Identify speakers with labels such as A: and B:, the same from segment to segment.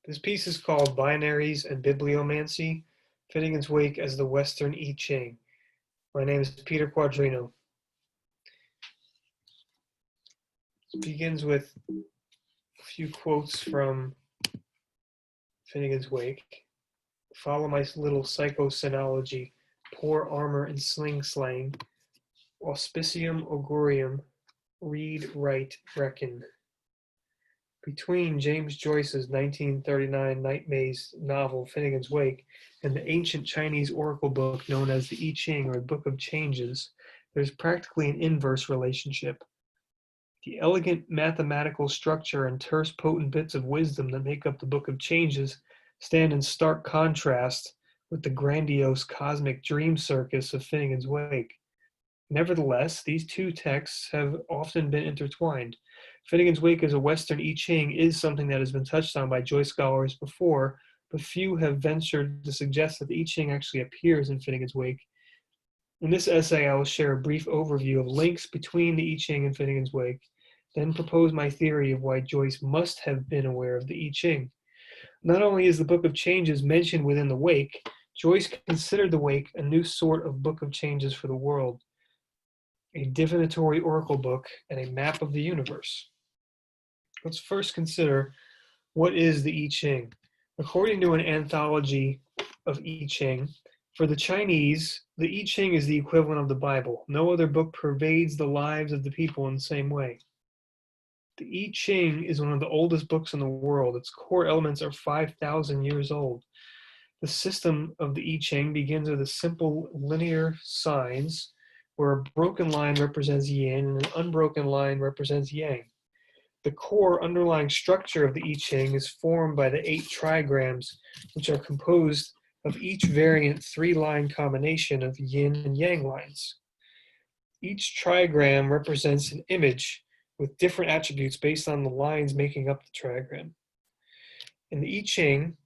A: This piece is called Binaries and Bibliomancy, Finnegans Wake as the Western I-Ching. My name is Peter Quadrino. It begins with a few quotes from Finnegans Wake. Follow my little psychosynology, poor armor and sling slang, auspicium augurium, read, write, reckon. Between James Joyce's 1939 Night Maze novel Finnegans Wake and the ancient Chinese oracle book known as the I-Ching or Book of Changes, there's practically an inverse relationship. The elegant mathematical structure and terse potent bits of wisdom that make up the Book of Changes stand in stark contrast with the grandiose cosmic dream circus of Finnegans Wake. Nevertheless, these two texts have often been intertwined. Finnegans Wake as a Western I-Ching is something that has been touched on by Joyce scholars before, but few have ventured to suggest that the I-Ching actually appears in Finnegans Wake. In this essay, I will share a brief overview of links between the I-Ching and Finnegans Wake, then propose my theory of why Joyce must have been aware of the I-Ching. Not only is the Book of Changes mentioned within the Wake, Joyce considered the Wake a new sort of Book of Changes for the world, a divinatory oracle book, and a map of the universe. Let's first consider what is the I-Ching. According to an anthology of I-Ching, for the Chinese, the I-Ching is the equivalent of the Bible. No other book pervades the lives of the people in the same way. The I-Ching is one of the oldest books in the world. Its core elements are 5,000 years old. The system of the I-Ching begins with a simple linear signs where a broken line represents yin and an unbroken line represents yang. The core underlying structure of the I-Ching is formed by the 8 trigrams, which are composed of each variant 3-line combination of yin and yang lines. Each trigram represents an image with different attributes based on the lines making up the trigram. In the I-Ching,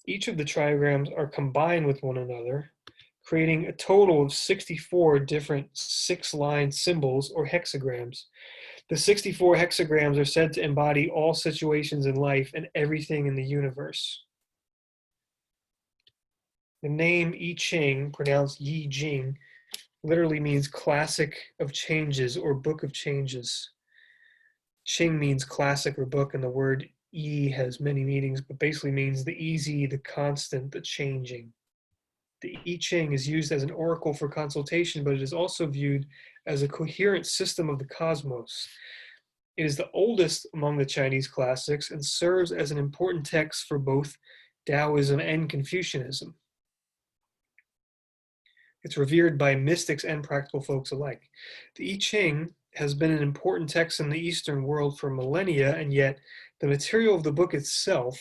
A: each of the trigrams are combined with one another, creating a total of 64 different 6-line symbols or hexagrams. The 64 hexagrams are said to embody all situations in life and everything in the universe. The name I-Ching, pronounced Yi-Jing, literally means classic of changes or book of changes. Ching means classic or book, and the word Yi has many meanings, but basically means the easy, the constant, the changing. The I-Ching is used as an oracle for consultation, but it is also viewed as a coherent system of the cosmos. It is the oldest among the Chinese classics and serves as an important text for both Taoism and Confucianism. It's revered by mystics and practical folks alike. The I-Ching has been an important text in the Eastern world for millennia, and yet the material of the book itself,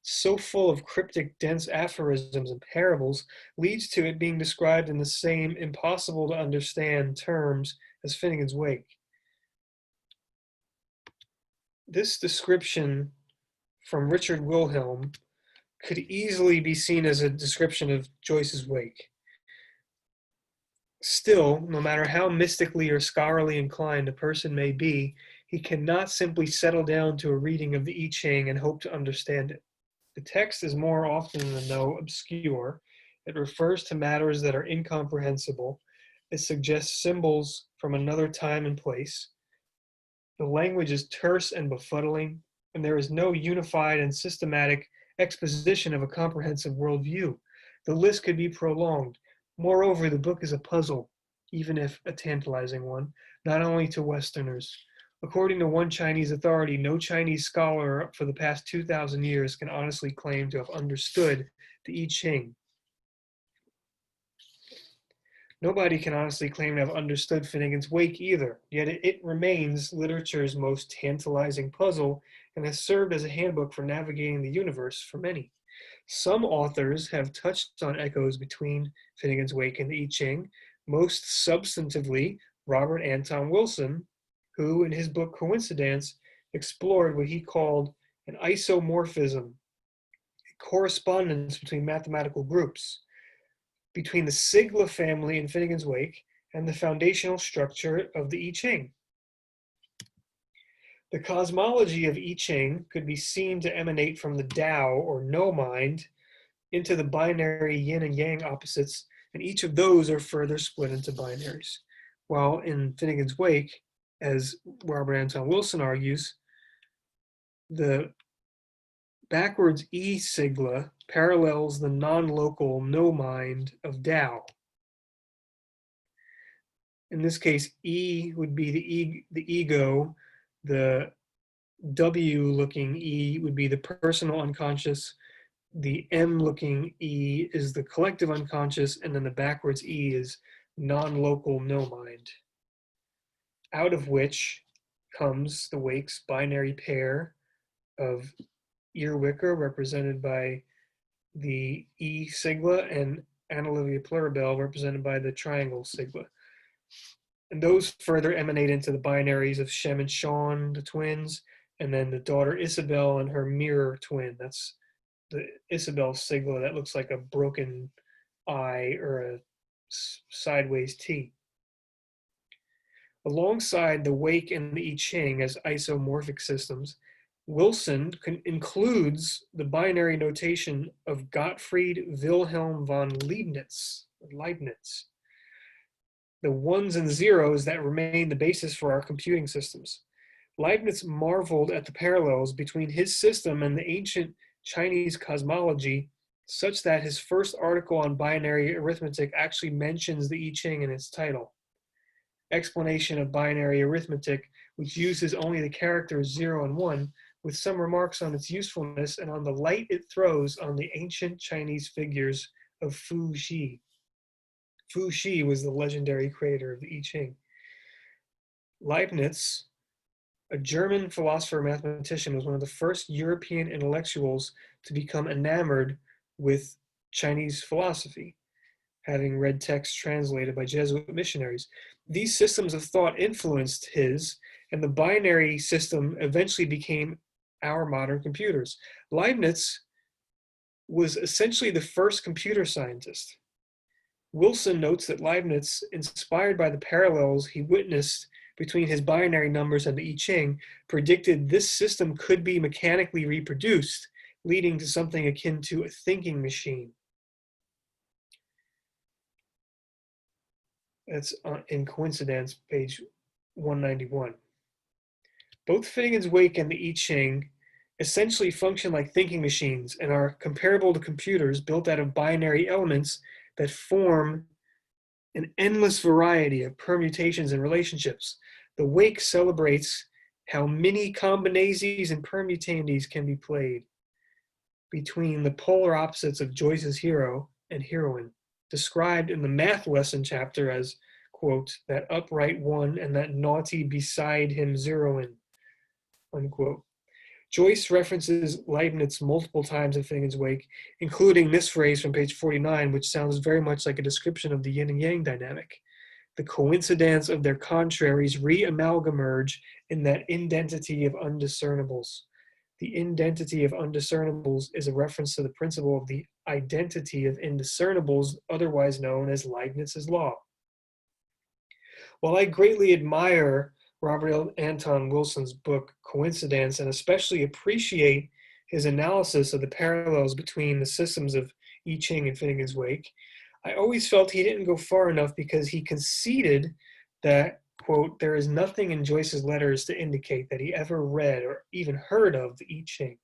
A: so full of cryptic, dense aphorisms and parables, leads to it being described in the same impossible to understand terms as Finnegans Wake. This description from Richard Wilhelm could easily be seen as a description of Joyce's Wake. Still, no matter how mystically or scholarly inclined a person may be, he cannot simply settle down to a reading of the I-Ching and hope to understand it. The text is more often than no obscure. It refers to matters that are incomprehensible. It suggests symbols from another time and place. The language is terse and befuddling, and there is no unified and systematic exposition of a comprehensive worldview. The list could be prolonged. Moreover, the book is a puzzle, even if a tantalizing one, not only to Westerners. According to one Chinese authority, no Chinese scholar for the past 2,000 years can honestly claim to have understood the I-Ching. Nobody can honestly claim to have understood Finnegans Wake either, yet it remains literature's most tantalizing puzzle and has served as a handbook for navigating the universe for many. Some authors have touched on echoes between Finnegans Wake and the I-Ching, most substantively Robert Anton Wilson, who in his book Coincidence explored what he called an isomorphism, a correspondence between mathematical groups, between the Sigla family in Finnegans Wake and the foundational structure of the I-Ching. The cosmology of I-Ching could be seen to emanate from the Tao, or no mind, into the binary yin and yang opposites, and each of those are further split into binaries. While in Finnegans Wake, as Robert Anton Wilson argues, the backwards E sigla parallels the non-local no mind of Tao. In this case, E would be the ego, the W-looking E would be the personal unconscious, the M-looking E is the collective unconscious, and then the backwards E is non-local no mind, out of which comes the Wake's binary pair of Earwicker, represented by the E sigla, and Annalivia Pluribel, represented by the triangle sigla. And those further emanate into the binaries of Shem and Sean, the twins, and then the daughter Isabel and her mirror twin. That's the Isabel sigla that looks like a broken I or a sideways T. Alongside the Wake and the I-Ching as isomorphic systems, Wilson includes the binary notation of Gottfried Wilhelm von Leibniz, the ones and zeros that remain the basis for our computing systems. Leibniz marveled at the parallels between his system and the ancient Chinese cosmology, such that his first article on binary arithmetic actually mentions the I-Ching in its title. Explanation of binary arithmetic, which uses only the characters 0 and 1, with some remarks on its usefulness and on the light it throws on the ancient Chinese figures of Fu Xi. Fu Xi was the legendary creator of the I-Ching. Leibniz, a German philosopher and mathematician, was one of the first European intellectuals to become enamored with Chinese philosophy, having read texts translated by Jesuit missionaries. These systems of thought influenced his, and the binary system eventually became our modern computers. Leibniz was essentially the first computer scientist. Wilson notes that Leibniz, inspired by the parallels he witnessed between his binary numbers and the I-Ching, predicted this system could be mechanically reproduced, leading to something akin to a thinking machine. That's in Coincidence, page 191. Both Finnegans Wake and the I-Ching essentially function like thinking machines and are comparable to computers built out of binary elements that form an endless variety of permutations and relationships. The Wake celebrates how many combinaisies and permutandies can be played between the polar opposites of Joyce's hero and heroine, described in the math lesson chapter as, quote, that upright one and that naughty beside him zeroing, unquote. Joyce references Leibniz multiple times in Finnegans Wake, including this phrase from page 49, which sounds very much like a description of the yin and yang dynamic. The coincidence of their contraries re-amalgamerge in that indentity of undiscernibles. The indentity of undiscernibles is a reference to the principle of the identity of indiscernibles, otherwise known as Leibniz's law. While I greatly admire Robert Anton Wilson's book, Coincidence, and especially appreciate his analysis of the parallels between the systems of I-Ching and Finnegans Wake, I always felt he didn't go far enough because he conceded that, quote, there is nothing in Joyce's letters to indicate that he ever read or even heard of the I-Ching.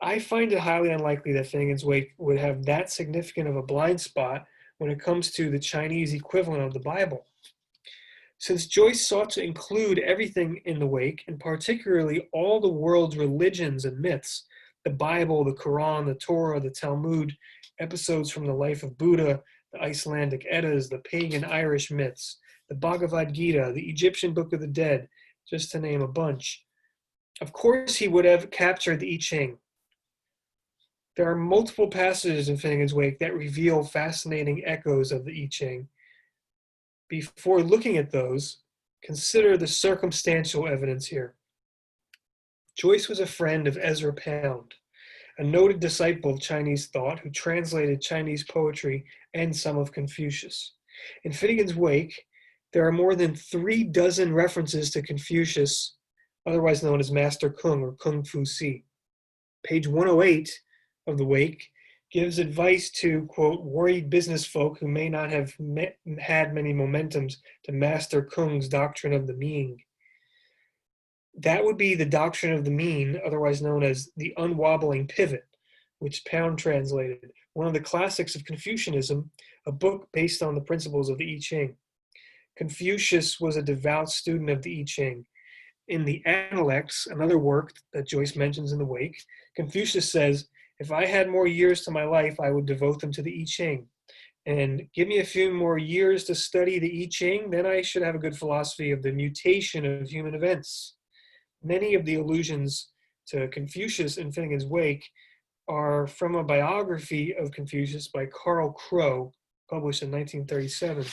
A: I find it highly unlikely that Finnegans Wake would have that significant of a blind spot when it comes to the Chinese equivalent of the Bible. Since Joyce sought to include everything in the Wake, and particularly all the world's religions and myths, the Bible, the Quran, the Torah, the Talmud, episodes from the life of Buddha, the Icelandic Eddas, the pagan Irish myths, the Bhagavad Gita, the Egyptian Book of the Dead, just to name a bunch. Of course, he would have captured the I-Ching. There are multiple passages in Finnegans Wake that reveal fascinating echoes of the I-Ching. Before looking at those, consider the circumstantial evidence here. Joyce was a friend of Ezra Pound, a noted disciple of Chinese thought who translated Chinese poetry and some of Confucius. In Finnegans Wake, There are more than 36 references to Confucius, otherwise known as Master Kung or Kung Fu Si. Page 108 of the Wake gives advice to, quote, worried business folk who may not have had many momentums to Master Kung's doctrine of the mean. That would be the doctrine of the mean, otherwise known as the unwobbling pivot, which Pound translated, one of the classics of Confucianism, a book based on the principles of the I-Ching. Confucius was a devout student of the I-Ching. In the Analects, another work that Joyce mentions in the Wake, Confucius says, if I had more years to my life, I would devote them to the I-Ching. And give me a few more years to study the I-Ching, then I should have a good philosophy of the mutation of human events. Many of the allusions to Confucius in Finnegans Wake are from a biography of Confucius by Carl Crow, published in 1937.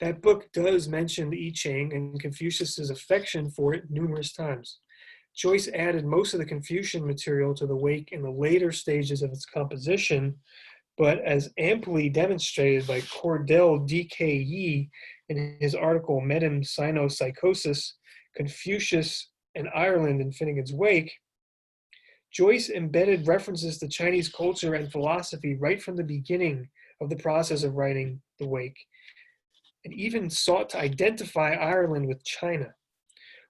A: That book does mention the I-Ching and Confucius's affection for it numerous times. Joyce added most of the Confucian material to the Wake in the later stages of its composition, but as amply demonstrated by Cordell D.K. Yee in his article Metempsychopsychosis, Confucius and Ireland in Finnegans Wake, Joyce embedded references to Chinese culture and philosophy right from the beginning of the process of writing the Wake, and even sought to identify Ireland with China.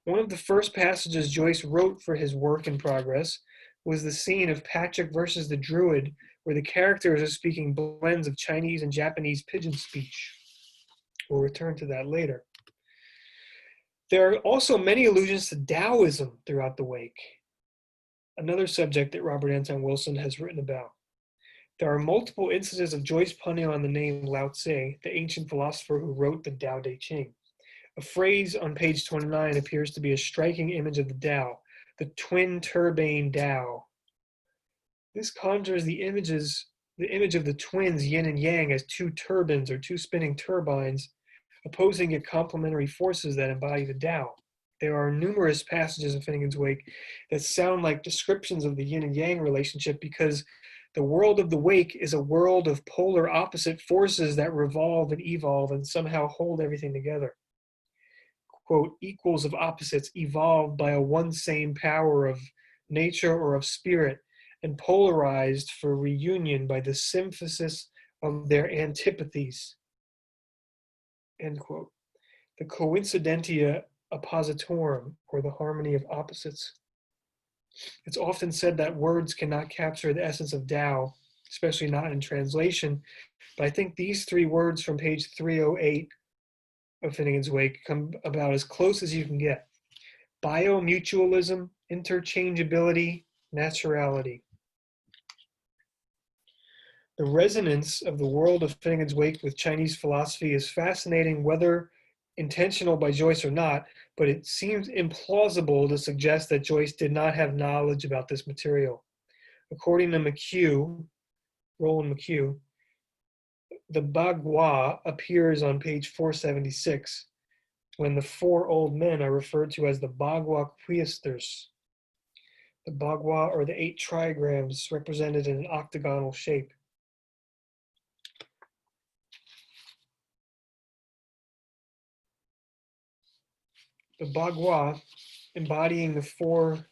A: One of the first passages Joyce wrote for his work in progress was the scene of Patrick versus the Druid, where the characters are speaking blends of Chinese and Japanese pidgin speech. We'll return to that later. There are also many allusions to Taoism throughout the Wake, another subject that Robert Anton Wilson has written about. There are multiple instances of Joyce punning on the name Lao Tse, the ancient philosopher who wrote the Tao Te Ching. A phrase on page 29 appears to be a striking image of the Tao, the twin turbane Tao. This conjures the image of the twins yin and yang as two turbines or two spinning turbines, opposing yet complementary forces that embody the Tao. There are numerous passages in Finnegans Wake that sound like descriptions of the yin and yang relationship because the world of the Wake is a world of polar opposite forces that revolve and evolve and somehow hold everything together. Quote, equals of opposites evolved by a one same power of nature or of spirit and polarized for reunion by the symphysis of their antipathies. End quote. The coincidentia oppositorum, or the harmony of opposites. It's often said that words cannot capture the essence of Tao, especially not in translation, but I think these three words from page 308 of Finnegans Wake come about as close as you can get. Biomutualism, interchangeability, naturality. The resonance of the world of Finnegans Wake with Chinese philosophy is fascinating, whether intentional by Joyce or not, but it seems implausible to suggest that Joyce did not have knowledge about this material. According to Roland McHugh, the Bagua appears on page 476, when the four old men are referred to as the Bagua Quiesters. The Bagua are the 8 trigrams represented in an octagonal shape. The Bagua, embodying the 4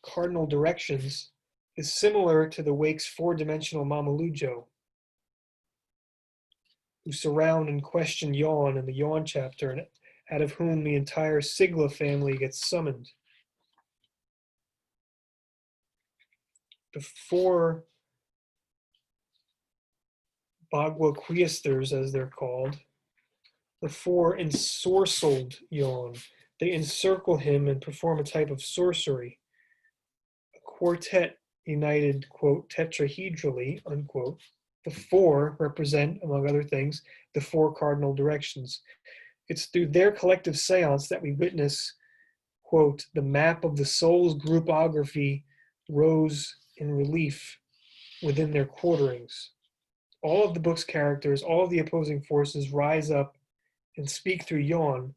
A: cardinal directions, is similar to the Wake's 4-dimensional Mamalujo, who surround and question Yawn in the Yawn chapter, and out of whom the entire Sigla family gets summoned. The 4 Bagua Quiesters, as they're called, the 4 ensorcelled Yawn. They encircle him and perform a type of sorcery. A quartet united, quote, tetrahedrally, unquote. The 4 represent, among other things, the 4 cardinal directions. It's through their collective seance that we witness, quote, the map of the soul's groupography rose in relief within their quarterings. All of the book's characters, all of the opposing forces rise up and speak through Yawn,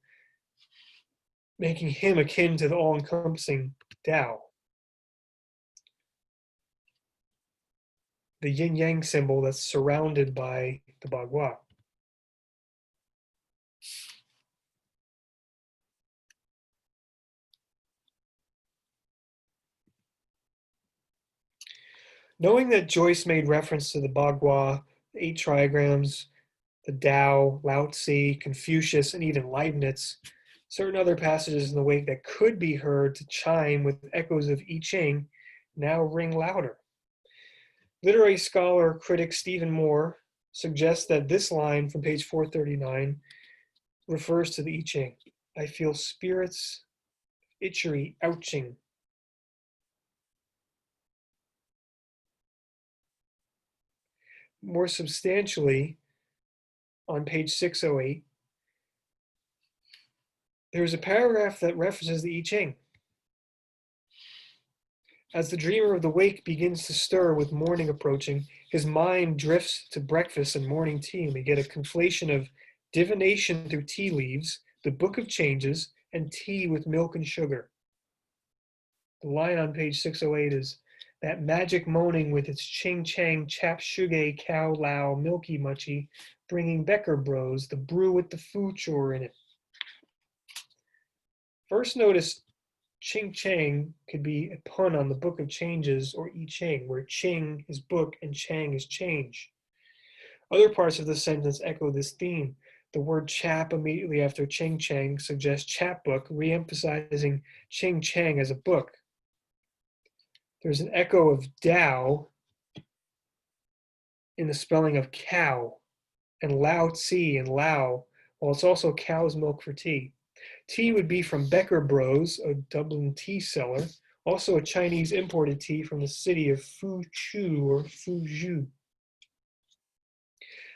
A: making him akin to the all-encompassing Tao. The yin-yang symbol that's surrounded by the Bagua. Knowing that Joyce made reference to the Bagua, the eight trigrams, the Tao, Lao Tzu, Confucius, and even Leibniz, certain other passages in the Wake that could be heard to chime with echoes of I-Ching now ring louder. Literary scholar critic Stephen Moore suggests that this line from page 439 refers to the I-Ching. I feel spirits itchery ouching. More substantially, on page 608, there's a paragraph that references the I-Ching. As the dreamer of the wake begins to stir with morning approaching, his mind drifts to breakfast and morning tea, and we get a conflation of divination through tea leaves, the book of changes, and tea with milk and sugar. The line on page 608 is, that magic moaning with its ching chang chap shuge cow lao milky muchy, bringing Becker bros, the brew with the foo chore in it. First notice Ching Chang could be a pun on the Book of Changes or I-Ching, where Ching is book and Chang is change. Other parts of the sentence echo this theme. The word chap immediately after Ching Chang suggests chapbook, re-emphasizing Ching Chang as a book. There's an echo of Tao in the spelling of cow, and Lao Tzu and Lao, while it's also cow's milk for tea. Tea would be from Becker Bros, a Dublin tea seller, also a Chinese imported tea from the city of Fuzhou or Fuzhou.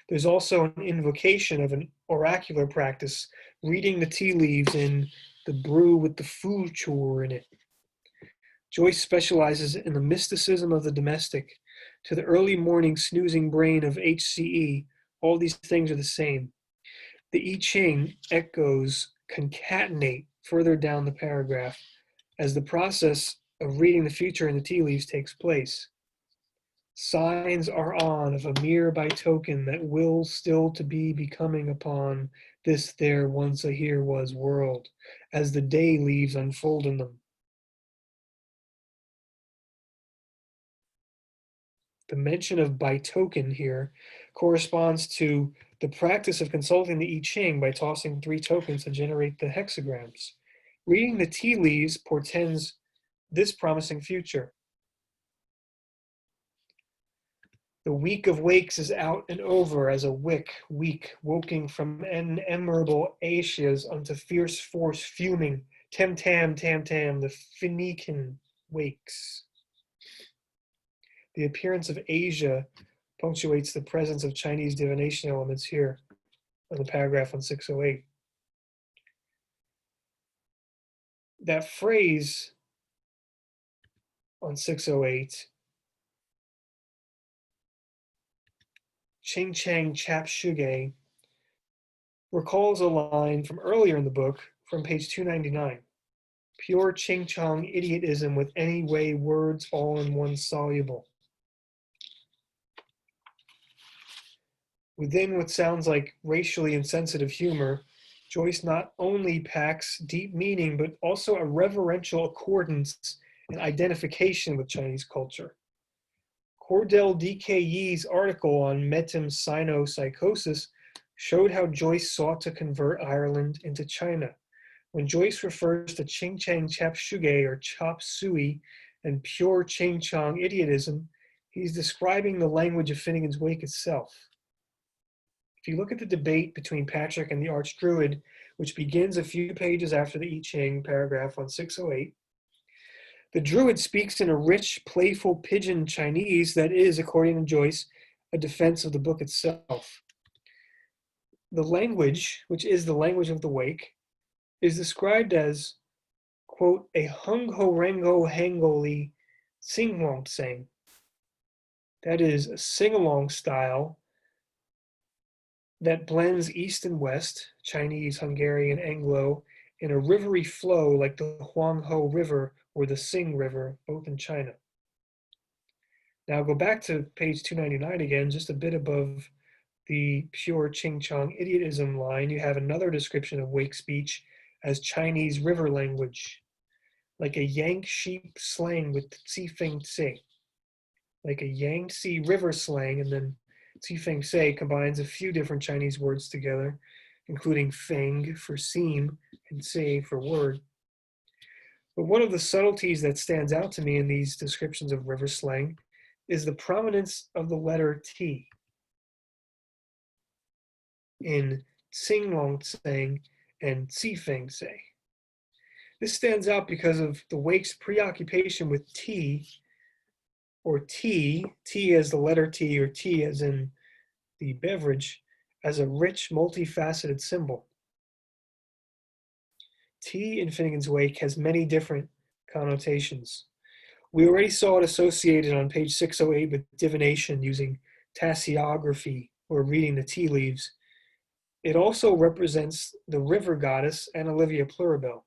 A: There's also an invocation of an oracular practice, reading the tea leaves in the brew with the foo chore in it. Joyce specializes in the mysticism of the domestic. To the early morning snoozing brain of HCE, all these things are the same. The I-Ching echoes concatenate further down the paragraph as the process of reading the future in the tea leaves takes place. Signs are on of a mere by token that will still to be becoming upon this there once a here was world, as the day leaves unfold in them. The mention of by token here corresponds to the practice of consulting the I-Ching by tossing 3 tokens to generate the hexagrams. Reading the tea leaves portends this promising future. The week of wakes is out and over as a wick, weak, woking from innumerable Asias unto fierce force fuming, tam tam tam tam, the Finnegans wakes. The appearance of Asia punctuates the presence of Chinese divination elements here on the paragraph on 608. That phrase on 608, Ching Chang Chap Shuge, recalls a line from earlier in the book from page 299. Pure Ching Chong idiotism with any way words all in one soluble. Within what sounds like racially insensitive humor, Joyce not only packs deep meaning, but also a reverential accordance and identification with Chinese culture. Cordell D.K. Yee's article on metempsychopsychosis showed how Joyce sought to convert Ireland into China. When Joyce refers to Ching Chang Chap Shuge or Chop Suey and pure Ching Chong idiotism, he's describing the language of Finnegans Wake itself. If you look at the debate between Patrick and the Archdruid, which begins a few pages after the I-Ching paragraph on 608, the Druid speaks in a rich, playful pidgin Chinese that is, according to Joyce, a defense of the book itself. The language, which is the language of the Wake, is described as, quote, a hung ho rengo hangoli sing-wong sang. That is a sing-along style that blends East and West, Chinese, Hungarian, Anglo, in a rivery flow like the Huanghe River or the Sing River, both in China. Now go back to page 299 again, just a bit above the pure Ching Chong idiotism line, you have another description of Wake speech as Chinese river language, like a Yank sheep slang with Tsi Fing Tse. like a Yangtze River slang, and then Feng Sei combines a few different Chinese words together, including feng for seam and sei for word. But one of the subtleties that stands out to me in these descriptions of river slang is the prominence of the letter T in Xinglong Tsang and Feng Sei. This stands out because of the Wake's preoccupation with tea, or tea as the letter T, or tea as in the beverage, as a rich, multifaceted symbol. Tea in Finnegans Wake has many different connotations. We already saw it associated on page 608 with divination using tasseography, or reading the tea leaves. It also represents the river goddess and Olivia Pluribel.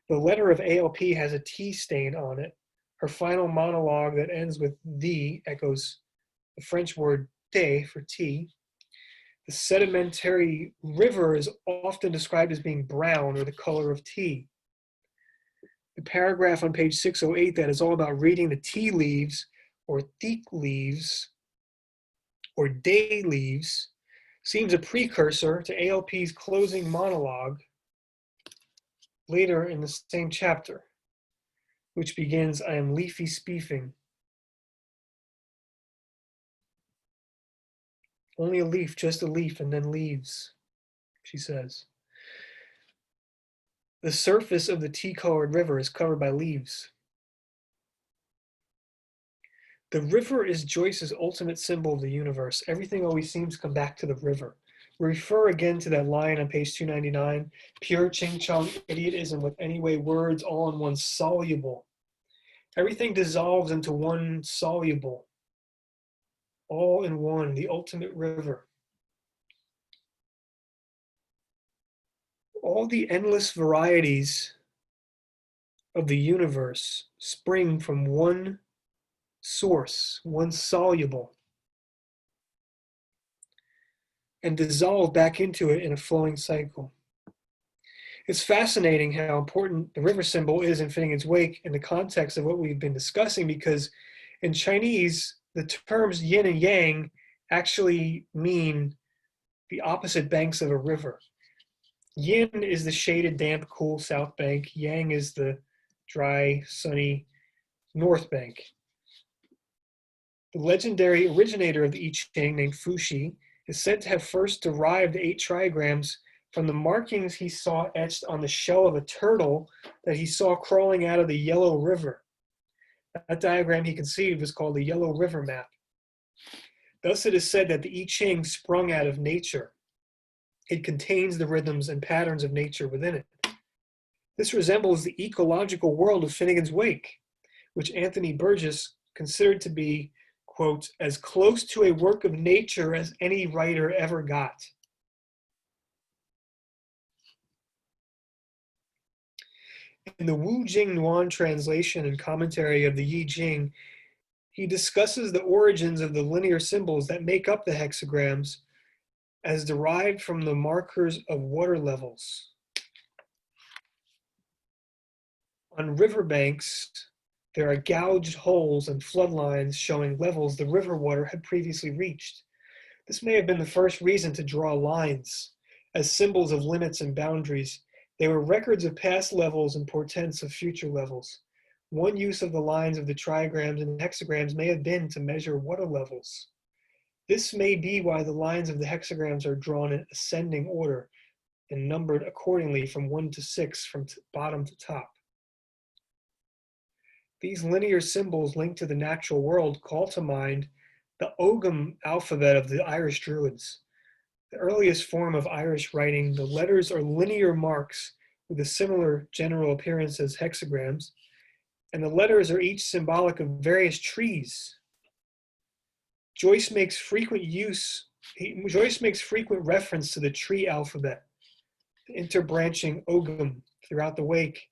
A: The letter of ALP has a T stain on it. Her final monologue that ends with "the" echoes the French word "thé" for tea. The sedimentary river is often described as being brown or the color of tea. The paragraph on page 608 that is all about reading the tea leaves, or thick leaves, or day leaves, seems a precursor to ALP's closing monologue later in the same chapter, which begins, "I am leafy speefing." Only a leaf, just a leaf, and then leaves, she says. The surface of the tea-colored river is covered by leaves. The river is Joyce's ultimate symbol of the universe. Everything always seems to come back to the river. We refer again to that line on page 299, pure ching-chong idiotism with anyway words all in one soluble. Everything dissolves into one soluble, all in one, the ultimate river. All the endless varieties of the universe spring from one source, one soluble, and dissolve back into it in a flowing cycle. It's fascinating how important the river symbol is in Finnegans Wake in the context of what we've been discussing, because in Chinese, the terms yin and yang actually mean the opposite banks of a river. Yin is the shaded, damp, cool south bank. Yang is the dry, sunny north bank. The legendary originator of the I-Ching, named Fuxi, is said to have first derived the 8 trigrams from the markings he saw etched on the shell of a turtle that he saw crawling out of the Yellow River. That diagram he conceived was called the Yellow River Map. Thus it is said that the I-Ching sprung out of nature. It contains the rhythms and patterns of nature within it. This resembles the ecological world of Finnegans Wake, which Anthony Burgess considered to be, quote, as close to a work of nature as any writer ever got. In the Wu Jing Nuan translation and commentary of the I-Ching, he discusses the origins of the linear symbols that make up the hexagrams as derived from the markers of water levels. On riverbanks, there are gouged holes and flood lines showing levels the river water had previously reached. This may have been the first reason to draw lines as symbols of limits and boundaries. They were records of past levels and portents of future levels. One use of the lines of the trigrams and hexagrams may have been to measure water levels. This may be why the lines of the hexagrams are drawn in ascending order and numbered accordingly from 1 to 6 from bottom to top. These linear symbols linked to the natural world call to mind the Ogham alphabet of the Irish Druids. The earliest form of Irish writing, the letters are linear marks with a similar general appearance as hexagrams, and the letters are each symbolic of various trees. Joyce makes frequent reference to the tree alphabet, the interbranching Ogham throughout the Wake.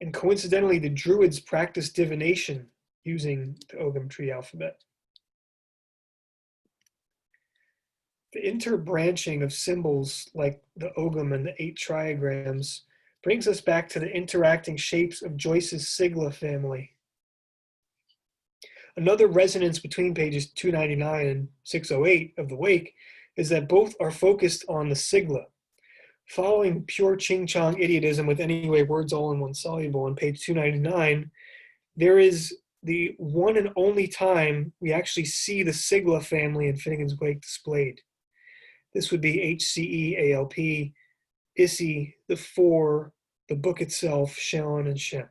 A: And coincidentally, the Druids practiced divination using the Ogham tree alphabet. The interbranching of symbols like the Ogham and the 8 trigrams brings us back to the interacting shapes of Joyce's Sigla family. Another resonance between pages 299 and 608 of the Wake is that both are focused on the sigla. Following pure ching-chong idiotism with anyway words all in one soluble on page 299, there is the one and only time we actually see the sigla family in Finnegans Wake displayed. This would be HCE, ALP, ISI, the four, the book itself, Shalon, and Shem.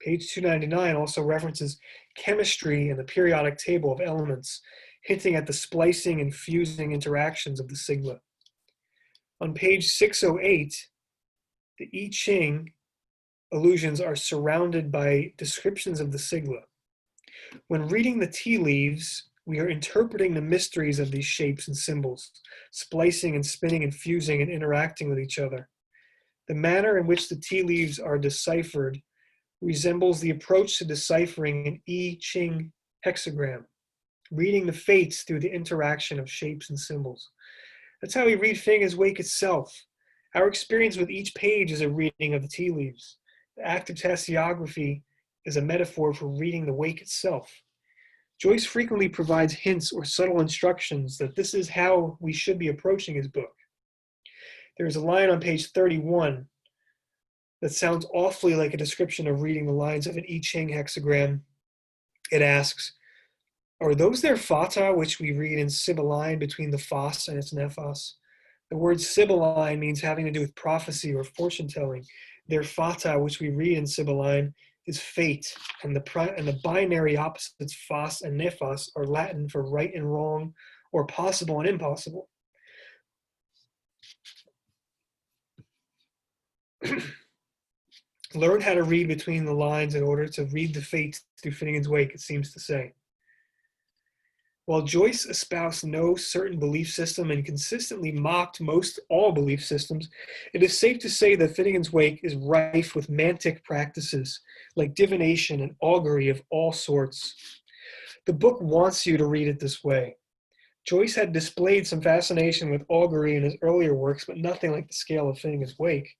A: Page 299 also references chemistry and the periodic table of elements, hinting at the splicing and fusing interactions of the sigla. On page 608, the I-Ching allusions are surrounded by descriptions of the sigla. When reading the tea leaves, we are interpreting the mysteries of these shapes and symbols, splicing and spinning and fusing and interacting with each other. The manner in which the tea leaves are deciphered resembles the approach to deciphering an I-Ching hexagram, reading the fates through the interaction of shapes and symbols. That's how we read Finnegans Wake itself. Our experience with each page is a reading of the tea leaves. The act of tasseography is a metaphor for reading the Wake itself. Joyce frequently provides hints or subtle instructions that this is how we should be approaching his book. There's a line on page 31 that sounds awfully like a description of reading the lines of an I-Ching hexagram. It asks, are those their fata, which we read in Sibylline between the phos and its nephos? The word Sibylline means having to do with prophecy or fortune-telling. Their fata, which we read in Sibylline, is fate, and the binary opposites phos and nephos are Latin for right and wrong, or possible and impossible. Learn how to read between the lines in order to read the fates through Finnegans Wake, it seems to say. While Joyce espoused no certain belief system and consistently mocked most all belief systems, it is safe to say that Finnegans Wake is rife with mantic practices like divination and augury of all sorts. The book wants you to read it this way. Joyce had displayed some fascination with augury in his earlier works, but nothing like the scale of Finnegans Wake.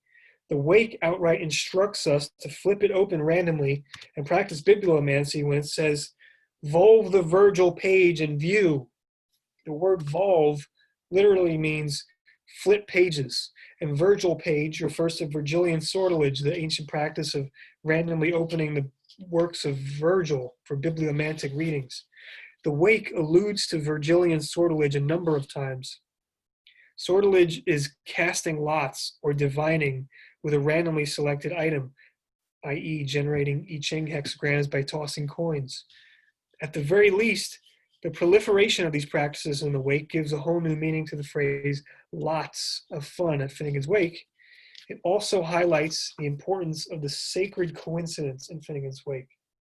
A: The Wake outright instructs us to flip it open randomly and practice bibliomancy when it says, volve the Virgil page and view. The word volve literally means flip pages, and Virgil page refers to Virgilian sortilege, the ancient practice of randomly opening the works of Virgil for bibliomantic readings. The Wake alludes to Virgilian sortilege a number of times. Sortilege is casting lots or divining with a randomly selected item, i.e. generating I-Ching hexagrams by tossing coins. At the very least, the proliferation of these practices in the Wake gives a whole new meaning to the phrase lots of fun at Finnegans Wake. It also highlights the importance of the sacred coincidence in Finnegans Wake,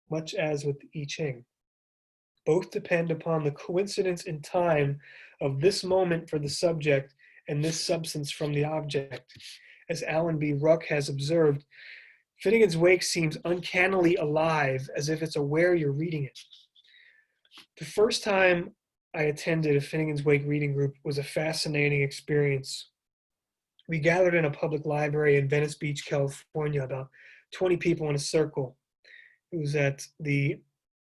A: much as with the I-Ching. Both depend upon the coincidence in time of this moment for the subject and this substance from the object. As Alan B. Ruck has observed, Finnegans Wake seems uncannily alive, as if it's aware you're reading it. The first time I attended a Finnegans Wake reading group was a fascinating experience. We gathered in a public library in Venice Beach, California, about 20 people in a circle. It was at the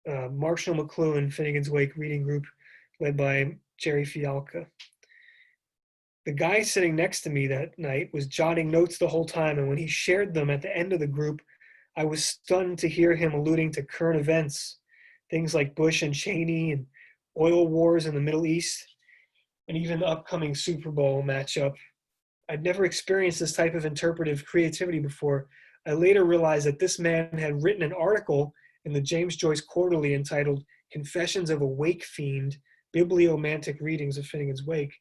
A: Marshall McLuhan Finnegans Wake reading group led by Jerry Fialka. The guy sitting next to me that night was jotting notes the whole time, and when he shared them at the end of the group, I was stunned to hear him alluding to current events, things like Bush and Cheney and oil wars in the Middle East, and even the upcoming Super Bowl matchup. I'd never experienced this type of interpretive creativity before. I later realized that this man had written an article in the James Joyce Quarterly entitled Confessions of a Wake Fiend, Bibliomantic Readings of Finnegans Wake,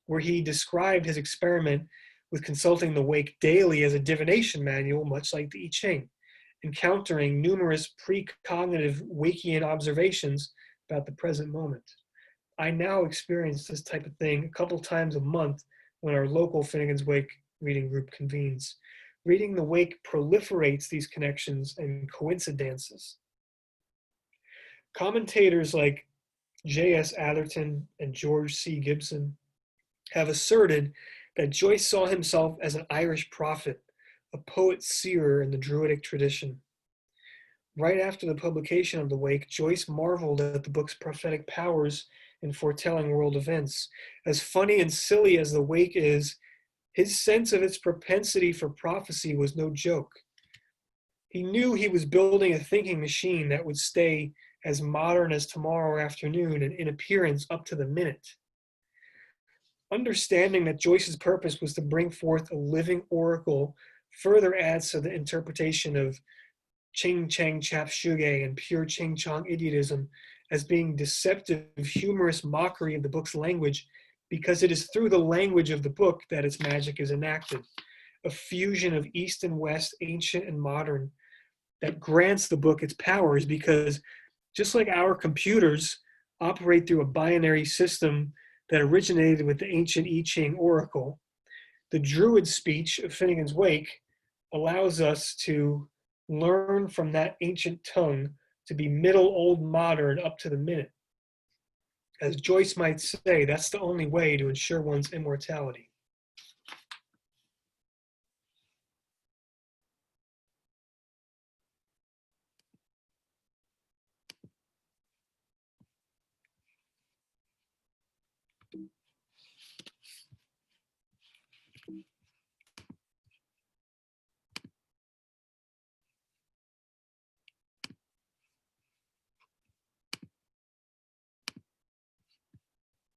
A: where he described his experiment with consulting the Wake daily as a divination manual, much like the I-Ching, encountering numerous precognitive Wakean observations about the present moment. I now experience this type of thing a couple times a month when our local Finnegans Wake reading group convenes. Reading the Wake proliferates these connections and coincidences. Commentators like J.S. Atherton and George C. Gibson have asserted that Joyce saw himself as an Irish prophet, a poet-seer in the Druidic tradition. Right after the publication of The Wake, Joyce marveled at the book's prophetic powers in foretelling world events. As funny and silly as The Wake is, his sense of its propensity for prophecy was no joke. He knew he was building a thinking machine that would stay as modern as tomorrow afternoon and in appearance up to the minute. Understanding that Joyce's purpose was to bring forth a living oracle further adds to the interpretation of Ching Chang Chap Shuge and pure Ching Chong idiotism as being deceptive, humorous mockery of the book's language, because it is through the language of the book that its magic is enacted. A fusion of East and West, ancient and modern, that grants the book its powers, because just like our computers operate through a binary system that originated with the ancient I-Ching oracle, the Druid speech of Finnegans Wake allows us to learn from that ancient tongue to be middle old modern up to the minute. As Joyce might say, that's the only way to ensure one's immortality.